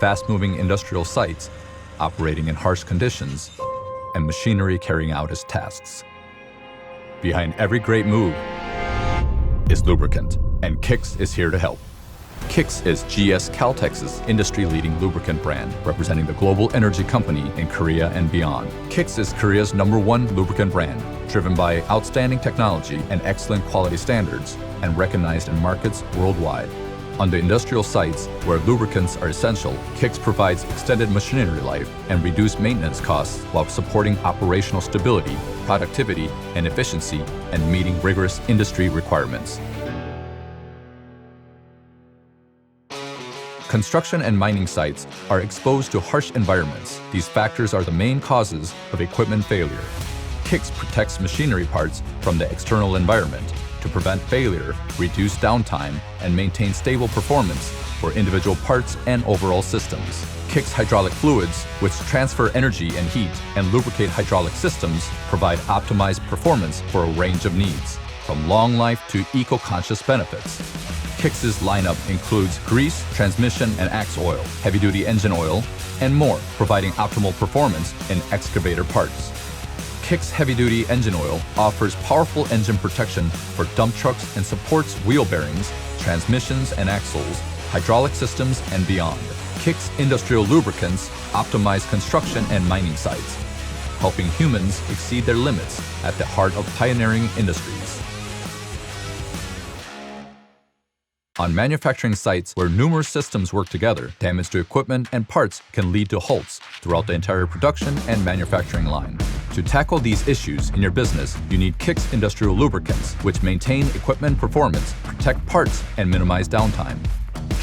fast-moving industrial sites, operating in harsh conditions, and machinery carrying out its tasks. Behind every great move is Lubricant, and Kixx is here to help. Kixx is GS Caltex's industry-leading lubricant brand, representing the global energy company in Korea and beyond. Kixx is Korea's #1 lubricant brand, driven by outstanding technology and excellent quality standards, and recognized in markets worldwide. On the industrial sites where lubricants are essential, Kixx provides extended machinery life and reduced maintenance costs while supporting operational stability, productivity, and efficiency, and meeting rigorous industry requirements. Construction and mining sites are exposed to harsh environments. These factors are the main causes of equipment failure. Kixx protects machinery parts from the external environment to prevent failure, reduce downtime, and maintain stable performance for individual parts and overall systems. Kixx hydraulic fluids, which transfer energy and heat and lubricate hydraulic systems, provide optimized performance for a range of needs, from long life to eco-conscious benefits. Kixx's lineup includes grease, transmission and axe oil, heavy-duty engine oil, and more, providing optimal performance in excavator parts. Kixx heavy-duty engine oil offers powerful engine protection for dump trucks and supports wheel bearings, transmissions and axles, hydraulic systems, and beyond. Kixx industrial lubricants optimize construction and mining sites, helping humans exceed their limits at the heart of pioneering industries. On manufacturing sites where numerous systems work together, damage to equipment and parts can lead to halts throughout the entire production and manufacturing line. To tackle these issues in your business, you need Kixx industrial lubricants, which maintain equipment performance, protect parts, and minimize downtime.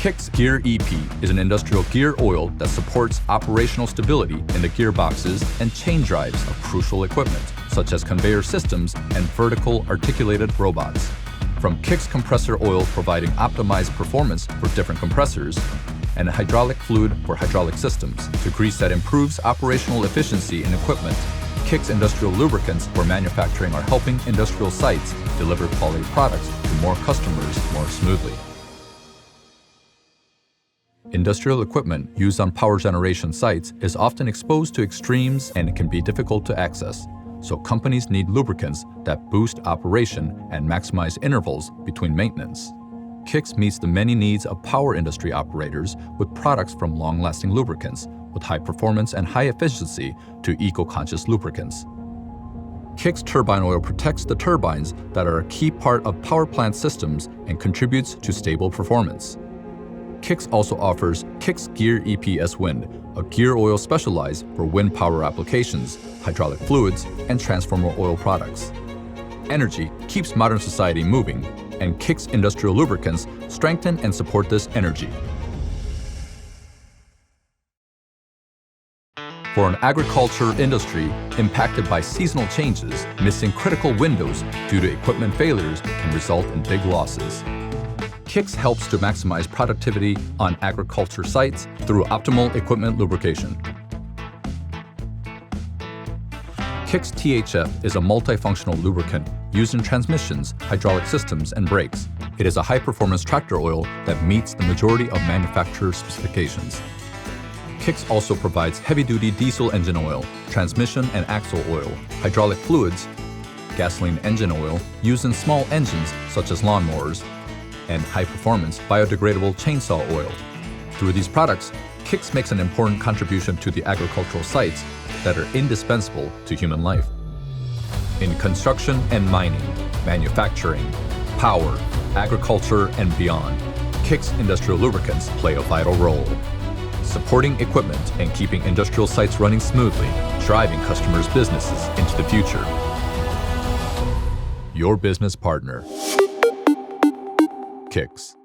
Kixx Gear EP is an industrial gear oil that supports operational stability in the gearboxes and chain drives of crucial equipment, such as conveyor systems and vertical articulated robots. From Kixx compressor oil providing optimized performance for different compressors, and hydraulic fluid for hydraulic systems, to grease that improves operational efficiency in equipment, Kixx industrial lubricants for manufacturing are helping industrial sites deliver quality products to more customers more smoothly. Industrial equipment used on power generation sites is often exposed to extremes and it can be difficult to access. So companies need lubricants that boost operation and maximize intervals between maintenance. Kixx meets the many needs of power industry operators with products from long-lasting lubricants with high performance and high efficiency to eco-conscious lubricants. Kixx turbine oil protects the turbines that are a key part of power plant systems and contributes to stable performance. Kixx also offers Kixx Gear EPS Wind, a gear oil specialized for wind power applications, hydraulic fluids, and transformer oil products. Energy keeps modern society moving, and Kixx industrial lubricants strengthen and support this energy. For an agriculture industry impacted by seasonal changes, missing critical windows due to equipment failures can result in big losses. Kixx helps to maximize productivity on agriculture sites through optimal equipment lubrication. Kixx THF is a multifunctional lubricant used in transmissions, hydraulic systems, and brakes. It is a high-performance tractor oil that meets the majority of manufacturer specifications. Kixx also provides heavy-duty diesel engine oil, transmission and axle oil, hydraulic fluids, gasoline engine oil used in small engines such as lawnmowers, and high-performance biodegradable chainsaw oil. Through these products, Kixx makes an important contribution to the agricultural sites that are indispensable to human life. In construction and mining, manufacturing, power, agriculture, and beyond, Kixx industrial lubricants play a vital role, supporting equipment and keeping industrial sites running smoothly, driving customers' businesses into the future. Your business partner, Kixx.